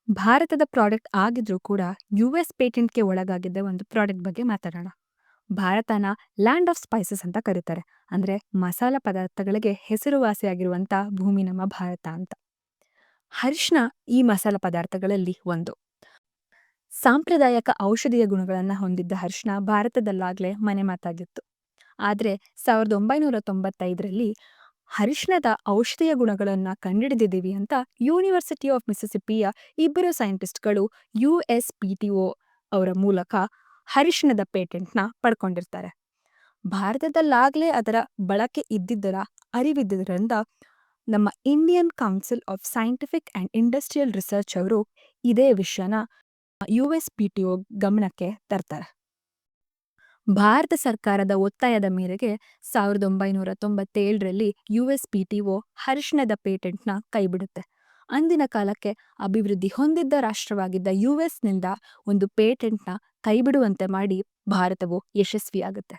ಭಾರತದ ಪ್ರಾಡಕ್ಟ್ ಆಗಿದ್ರೂ ಕೂಡ ಯುಎಸ್ ಪೇಟೆಂಟ್‌ಗೆ ಒಳಗಾಗಿದ್ದ ಒಂದು ಪ್ರಾಡಕ್ಟ್ ಬಗ್ಗೆ ಮಾತಾಡೋಣ. ಭಾರತನ ಲ್ಯಾಂಡ್ ಆಫ್ ಸ್ಪೈಸಸ್ ಅಂತ ಕರೀತಾರೆ. ಅಂದ್ರೆ ಮಸಾಲ ಪದಾರ್ಥಗಳಿಗೆ ಹೆಸರುವಾಸಿಯಾಗಿರುವಂತ ಭೂಮಿ ನಮ್ಮ ಭಾರತ ಅಂತ. ಅರಿಶಿನ ಈ ಮಸಾಲ ಪದಾರ್ಥಗಳಲ್ಲಿ ಒಂದು. ಸಾಂಪ್ರದಾಯಿಕ ಔಷಧೀಯ ಗುಣಗಳನ್ನ ಹೊಂದಿದ್ದ ಅರಿಶಿನ ಭಾರತದಲ್ಲಾಗಲೇ ಮನೆಮಾತಾಗಿತ್ತು. ಆದ್ರೆ 1995ರಲ್ಲಿ ಅರಿಶಿಣದ ಔಷಧೀಯ ಗುಣಗಳನ್ನ ಕಂಡುಹಿಡಿದಿದ್ದೀವಿ ಅಂತ ಯೂನಿವರ್ಸಿಟಿ ಆಫ್ ಮಿಸಿಸಿಪಿಯ ಇಬ್ಬರು ಸೈಂಟಿಸ್ಟ್‌ಗಳು ಯುಎಸ್‌ಪಿಟಿಒ ಅವರ ಮೂಲಕ ಅರಿಶಿಣದ ಪೇಟೆಂಟ್‌ನ ಪಡ್ಕೊಂಡಿರ್ತಾರೆ. ಭಾರತದಲ್ಲಾಗಲೇ ಅದರ ಬಳಕೆ ಇದ್ದಿದ್ದರ ಅರಿವಿದ್ದಿದ್ದರಿಂದ ನಮ್ಮ Indian council of scientific and industrial research ಅವರು ಇದೇ ವಿಷಯನ ಯುಎಸ್‌ಪಿಟಿಒ ಗಮನಕ್ಕೆ ತರ್ತಾರೆ. ಭಾರತ ಸರ್ಕಾರದ ಒತ್ತಾಯದ ಮೇರೆಗೆ 1997ರಲ್ಲಿ ಯುಎಸ್‌ಪಿಟಿಒ ಅರಿಶಿಣದ ಪೇಟೆಂಟ್‌ನ ಕೈಬಿಡುತ್ತೆ. ಅಂದಿನ ಕಾಲಕ್ಕೆ ಅಭಿವೃದ್ಧಿ ಹೊಂದಿದ್ದ ರಾಷ್ಟ್ರವಾಗಿದ್ದ ಯುಎಸ್‌ನಿಂದ ಒಂದು ಪೇಟೆಂಟ್‌ನ ಕೈಬಿಡುವಂತೆ ಮಾಡಿ ಭಾರತವು ಯಶಸ್ವಿಯಾಗುತ್ತೆ.